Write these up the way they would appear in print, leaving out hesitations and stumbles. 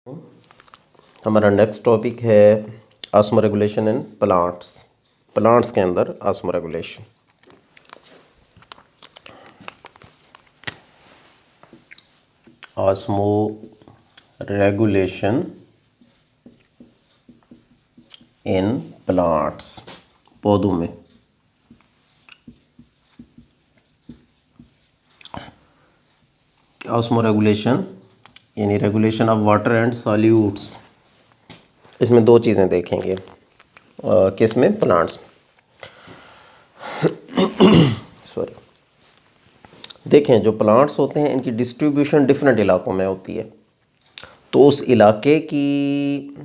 हमारा next topic है osmo regulation in plants के अंदर osmo regulation. Osmo regulation in plants, पौधों में। ऑस्मो रेगुलेशन यानी regulation of water and solutes. इसमें दो चीज़ें देखेंगे किस में, प्लांट्स सॉरी। देखें, जो प्लांट्स होते हैं इनकी डिस्ट्रीब्यूशन डिफरेंट इलाकों में होती है, तो उस इलाके की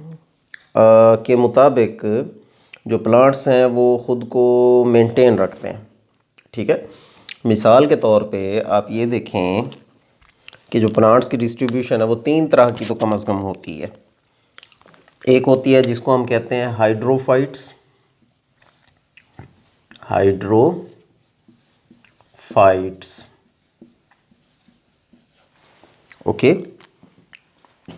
के मुताबिक जो प्लांट्स हैं वो ख़ुद को मेंटेन रखते हैं। ठीक है, मिसाल के तौर पे आप ये देखें कि जो प्लांट्स की डिस्ट्रीब्यूशन है वो तीन तरह की तो कम अज़ कम होती है। एक होती है जिसको हम कहते हैं हाइड्रोफाइट्स, ओके।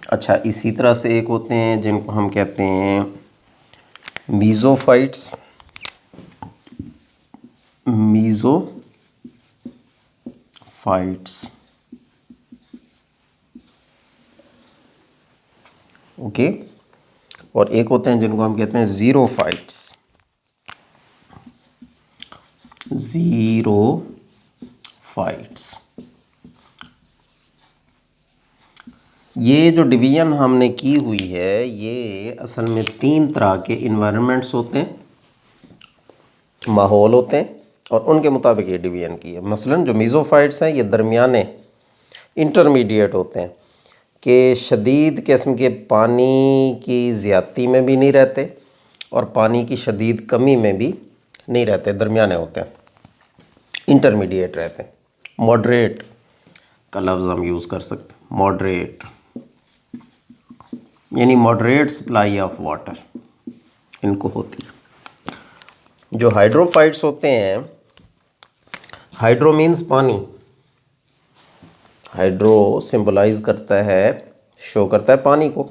अच्छा, इसी तरह से एक होते हैं जिनको हम कहते हैं मीज़ोफाइट्स, ओके। और एक होते हैं जिनको हम कहते हैं ज़ीरोफाइट्स, ये जो डिवीज़न हमने की हुई है ये असल में तीन तरह के इन्वायरमेंट्स होते हैं, माहौल होते हैं, और उनके मुताबिक ये डिवीज़न की है। मसलन जो मीज़ोफाइट्स हैं ये दरमियाने इंटरमीडिएट होते हैं कि शदीद किस्म के पानी की ज़्यादती में भी नहीं रहते और पानी की शदीद कमी में भी नहीं रहते, दरमियाने होते हैं, इंटरमीडिएट रहते हैं। मॉडरेट का लफ्ज़ हम यूज़ कर सकते हैं, मॉडरेट यानी मॉडरेट सप्लाई ऑफ वाटर इनको होती है। जो हाइड्रोफाइट्स होते हैं, हाइड्रो मीन्स पानी, हाइड्रो सिंबलाइज करता है, शो करता है पानी को।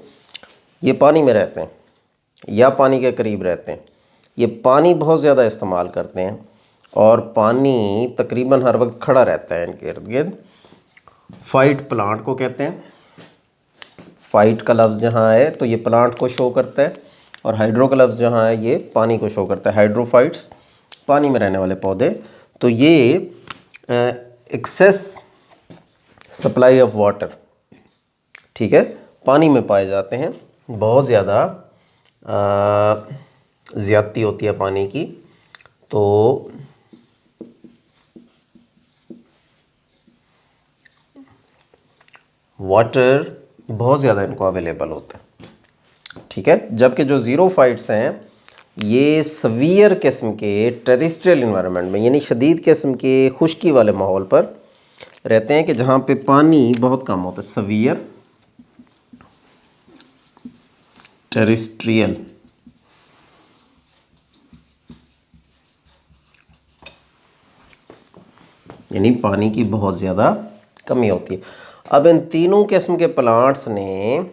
ये पानी में रहते हैं या पानी के करीब रहते हैं, ये पानी बहुत ज़्यादा इस्तेमाल करते हैं और पानी तकरीबन हर वक्त खड़ा रहता है इनके इर्द गिर्द। फाइट प्लांट को कहते हैं, फाइट का लफ्ज़ जहाँ है तो ये प्लांट को शो करता है, और हाइड्रो का लफ्ज़ जहाँ है ये पानी को शो करता है। हाइड्रोफाइट्स पानी में रहने वाले पौधे, तो ये एक्सेस सप्लाई ऑफ वाटर, ठीक है, पानी में पाए जाते हैं। बहुत ज़्यादा ज़्यादती होती है पानी की, तो वाटर बहुत ज़्यादा इनको अवेलेबल होता है। ठीक है, जबकि जो ज़ीरोफाइट्स हैं ये सवियर किस्म के टेरेस्ट्रियल इन्वायरमेंट में यानी शदीद किस्म के खुश्की वाले माहौल पर रहते हैं कि जहाँ पे पानी बहुत कम होता है। सवियर टेरेस्ट्रियल यानी पानी की बहुत ज़्यादा कमी होती है। अब इन तीनों किस्म के प्लांट्स ने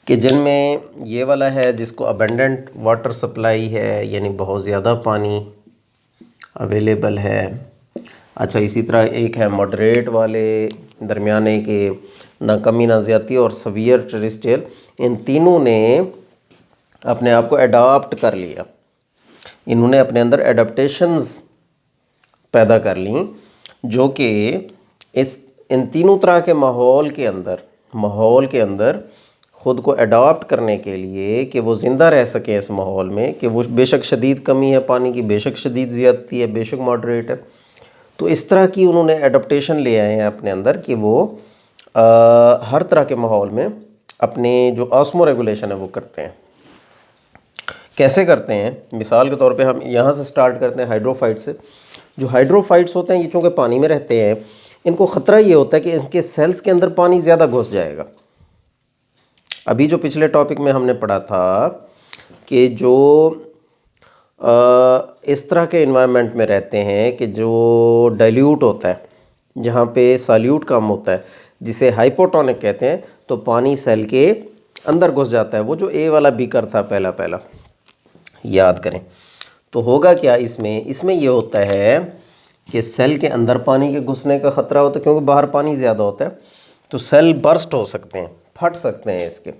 कि जिनमें ये वाला है जिसको अबेंडेंट वाटर सप्लाई है यानी बहुत ज़्यादा पानी अवेलेबल है। अच्छा, इसी तरह एक है मॉडरेट वाले, दरमियाने के, ना कमी ना ज़्यादती, और सवियर टेरेस्ट्रियल। इन तीनों ने अपने आप को अडॉप्ट कर लिया, इन्होंने अपने अंदर एडाप्टेशंस पैदा कर ली जो कि इन तीनों तरह के माहौल के अंदर ख़ुद को अडॉप्ट करने के लिए कि वो ज़िंदा रह सकें इस माहौल में, कि वो बेशक शदीद कमी है पानी की, बेशक शदीद ज़्यादती है, बेशक मॉडरेट है, तो इस तरह की उन्होंने एडाप्टेशन ले आए हैं अपने अंदर कि वो हर तरह के माहौल में अपने जो ऑस्मो रेगुलेशन है वो करते हैं। कैसे करते हैं? मिसाल के तौर पे हम यहाँ से स्टार्ट करते हैं हाइड्रोफाइट से। जो हाइड्रोफाइट्स होते हैं ये चूँकि पानी में रहते हैं, इनको ख़तरा ये होता है कि इनके सेल्स के अंदर पानी ज़्यादा घुस जाएगा। अभी जो पिछले टॉपिक में हमने पढ़ा था कि जो इस तरह के इन्वायरमेंट में रहते हैं कि जो डाइल्यूट होता है, जहाँ पे सॉल्यूट कम होता है, जिसे हाइपोटोनिक कहते हैं, तो पानी सेल के अंदर घुस जाता है। वो जो ए वाला बीकर था पहला याद करें। तो होगा क्या इसमें ये होता है कि सेल के अंदर पानी के घुसने का ख़तरा होता है, क्योंकि बाहर पानी ज़्यादा होता है, तो सेल बर्स्ट हो सकते हैं, फट सकते हैं इसके।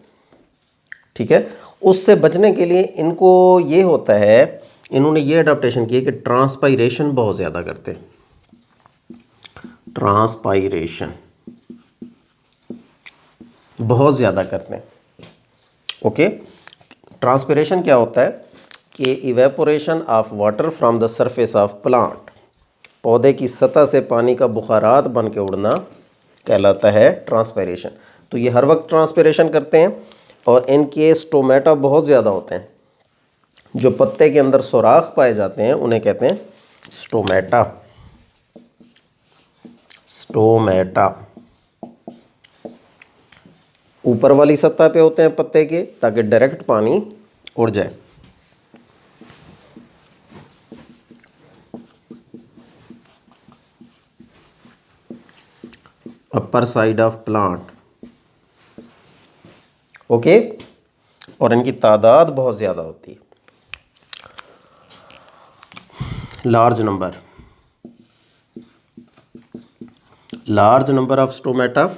ठीक है, उससे बचने के लिए इनको ये होता है, इन्होंने ये अडेप्टेशन की है कि ट्रांसपायरेशन बहुत ज़्यादा करते हैं। ट्रांसपायरेशन बहुत ज़्यादा करते हैं। ओके, ट्रांसपिरेशन क्या होता है कि evaporation of water from the surface of plant, पौधे की सतह से पानी का बुखारात बन के उड़ना कहलाता है ट्रांसपिरेशन। तो ये हर वक्त ट्रांसपिरेशन करते हैं और इनके स्टोमेटा बहुत ज़्यादा होते हैं। जो पत्ते के अंदर सुराख पाए जाते हैं उन्हें कहते हैं स्टोमेटा। स्टोमेटा ऊपर वाली सतह पे होते हैं पत्ते के, ताकि डायरेक्ट पानी उड़ जाए। Upper side of plant. Okay, और इनकी तादाद बहुत ज़्यादा होती है, लार्ज नंबर ऑफ स्टोमेटा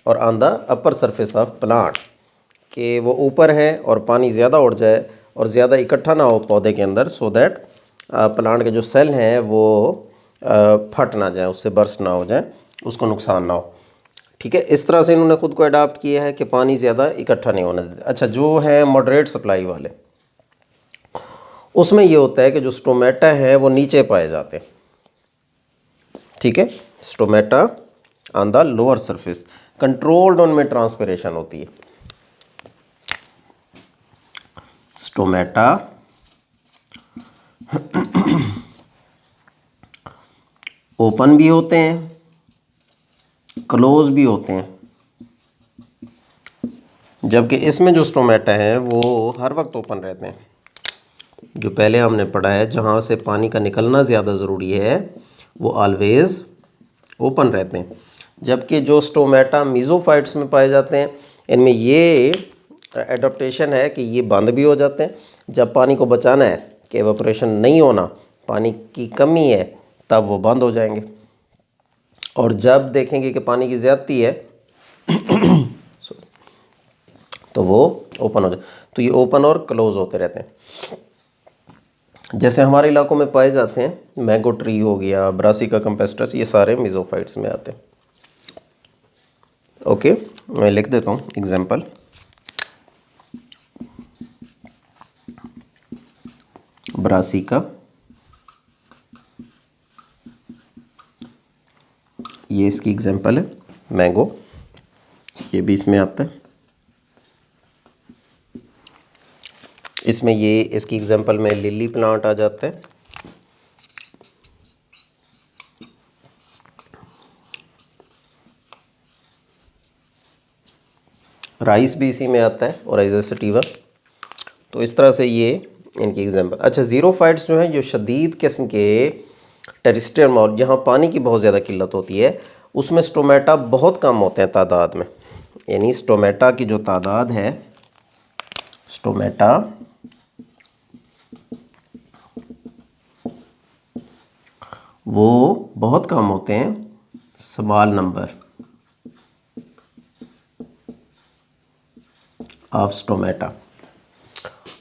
और on the upper surface of plant, कि वो ऊपर है और पानी ज़्यादा उड़ जाए और ज़्यादा इकट्ठा ना हो पौधे के अंदर, सो दैट प्लांट के जो सेल हैं वो फट ना जाए, उससे बर्स्ट ना हो जाए, उसको नुकसान ना हो। ठीक है, इस तरह से इन्होंने ख़ुद को अडाप्ट किया है कि पानी ज़्यादा इकट्ठा नहीं होने देते। अच्छा, जो है मॉडरेट सप्लाई वाले, उसमें ये होता है कि जो स्टोमेटा है वो नीचे पाए जाते हैं। ठीक है, stomata on the lower surface, controlled उनमें ट्रांसपिरेशन होती है। स्टोमेटा ओपन भी होते हैं, क्लोज भी होते हैं, जबकि इसमें जो स्टोमेटा है वो हर वक्त ओपन रहते हैं। जो पहले हमने पढ़ा है, जहाँ से पानी का निकलना ज़्यादा ज़रूरी है वो ऑलवेज़ ओपन रहते हैं। जबकि जो स्टोमेटा मीज़ोफाइट्स में पाए जाते हैं, इनमें ये एडाप्टेशन है कि ये बंद भी हो जाते हैं। जब पानी को बचाना है कि एवापोरेशन नहीं होना, पानी की कमी है, तब वो बंद हो जाएंगे। और जब देखेंगे कि पानी की ज़्यादती है तो वो ओपन हो जाए। तो ये ओपन और क्लोज होते रहते हैं। जैसे हमारे इलाकों में पाए जाते हैं, मैंगो ट्री हो गया, ब्रासिका कंपेस्टस, ये सारे मीज़ोफाइट्स में आते हैं। ओके, मैं लिख देता हूँ एग्जाम्पल। ब्रासिका, ये इसकी एग्जाम्पल है। मैंगो, ये भी इसमें आता है। इसमें ये इसकी एग्जाम्पल में लिली प्लांट आ जाता है। राइस भी इसी में आता है, और राइस सटीवा। तो इस तरह से ये इनकी एग्जाम्पल। अच्छा, ज़ीरोफाइट्स जो हैं, जो शदीद किस्म के टेरिस्ट्रियल माहौल, जहाँ पानी की बहुत ज़्यादा किल्लत होती है, उसमें स्टोमेटा बहुत कम होते हैं तादाद में। यानी स्टोमेटा की जो तादाद है, स्टोमेटा वो बहुत कम होते हैं, स्मॉल नंबर ऑफ स्टोमेटा।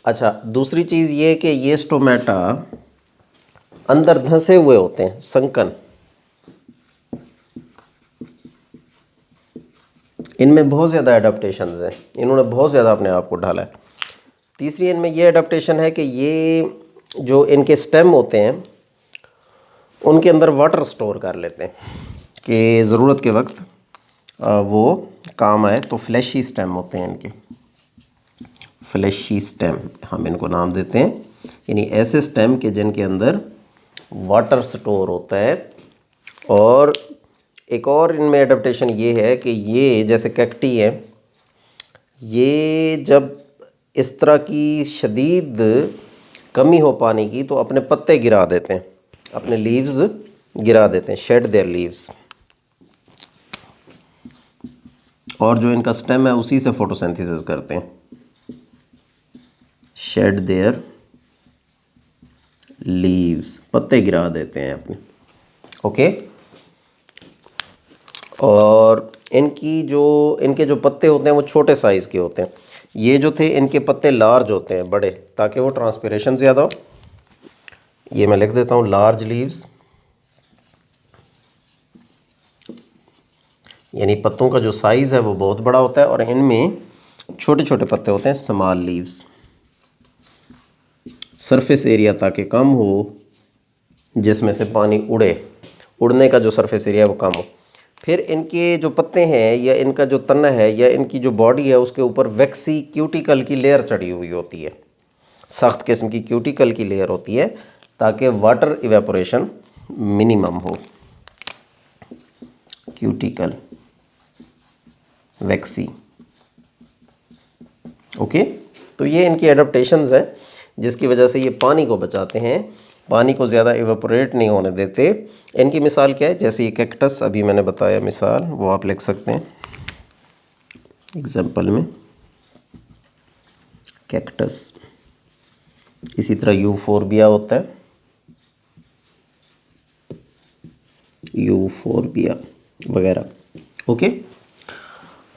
अच्छा, दूसरी चीज़ ये कि ये स्टोमेटा अंदर धंसे हुए होते हैं, संकन। इनमें बहुत ज़्यादा एडाप्टेशंस हैं, इन्होंने बहुत ज़्यादा अपने आप को ढाला है। तीसरी इनमें ये एडाप्टेशन है कि ये जो इनके स्टेम होते हैं, उनके अंदर वाटर स्टोर कर लेते हैं कि ज़रूरत के वक्त वो काम आए। तो फ्लैशी स्टेम होते हैं इनके, फ्लैशी स्टेम हम इनको नाम देते हैं। यानी ऐसे स्टेम के जिनके अंदर वाटर स्टोर होता है। और एक और इनमें एडाप्टेशन ये है कि ये जैसे कैक्टी है, ये जब इस तरह की शदीद कमी हो पानी की, तो अपने पत्ते गिरा देते हैं, अपने लीव्स गिरा देते हैं, शेड देयर लीव्स। और जो इनका स्टेम है उसी से फोटोसिंथेसिस करते हैं, शेड देयर लीव्स, पत्ते गिरा देते हैं अपने। ओके, और इनके जो पत्ते होते हैं वो छोटे साइज़ के होते हैं। ये जो थे इनके पत्ते लार्ज होते हैं, बड़े, ताकि वो ट्रांसपिरेशन ज़्यादा हो। ये मैं लिख देता हूँ, लार्ज लीव्स, यानी पत्तों का जो साइज़ है वो बहुत बड़ा होता है, और इनमें छोटे छोटे पत्ते होते हैं, स्मॉल लीव्स। सरफेस एरिया ताकि कम हो, जिसमें से पानी उड़ने का जो सरफेस एरिया है वो कम हो। फिर इनके जो पत्ते हैं या इनका जो तना है या इनकी जो बॉडी है उसके ऊपर वैक्सी क्यूटिकल की लेयर चढ़ी हुई होती है, सख्त किस्म की क्यूटिकल की लेयर होती है, ताकि वाटर इवेपोरेशन मिनिमम हो। क्यूटिकल वैक्सी। ओके, तो ये इनकी एडाप्टेशंस है जिसकी वजह से ये पानी को बचाते हैं, पानी को ज़्यादा इवेपोरेट नहीं होने देते। इनकी मिसाल क्या है, जैसे ये कैक्टस अभी मैंने बताया मिसाल, वो आप लिख सकते हैं एग्जाम्पल में, कैक्टस। इसी तरह यूफोरबिया होता है, यूफोरबिया वगैरह। ओके,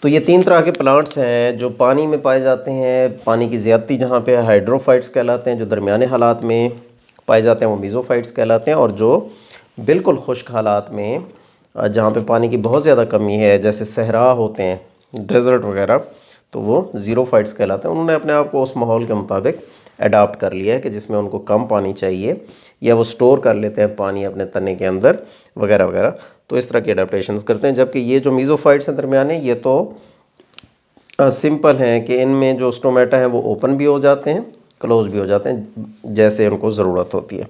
तो ये 3 तरह के प्लांट्स हैं जो पानी में पाए जाते हैं। पानी की ज़्यादती जहाँ पे हाइड्रोफाइट्स कहलाते हैं, जो दरमियाने हालात में पाए जाते हैं वो मीज़ोफाइट्स कहलाते हैं, और जो बिल्कुल खुश्क हालात में जहाँ पे पानी की बहुत ज़्यादा कमी है, जैसे सहरा होते हैं, डेजर्ट वगैरह, तो वो ज़ीरोफाइट्स कहलाते हैं। उन्होंने अपने आप को उस माहौल के मुताबिक अडाप्ट कर लिया है कि जिसमें उनको कम पानी चाहिए, या वो स्टोर कर लेते हैं पानी अपने तने के अंदर वगैरह वगैरह। तो इस तरह के अडाप्टेशंस करते हैं। जबकि ये जो मीज़ोफाइट्स हैं दरमियाने, ये तो सिंपल हैं कि इनमें जो स्टोमेटा हैं वो ओपन भी हो जाते हैं, क्लोज भी हो जाते हैं, जैसे उनको ज़रूरत होती है।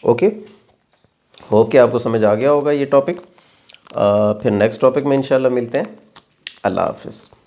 ओके, होप कि आपको समझ आ गया होगा ये टॉपिक। फिर नेक्स्ट टॉपिक में इंशाल्लाह मिलते हैं। अल्लाह हाफ़िज़।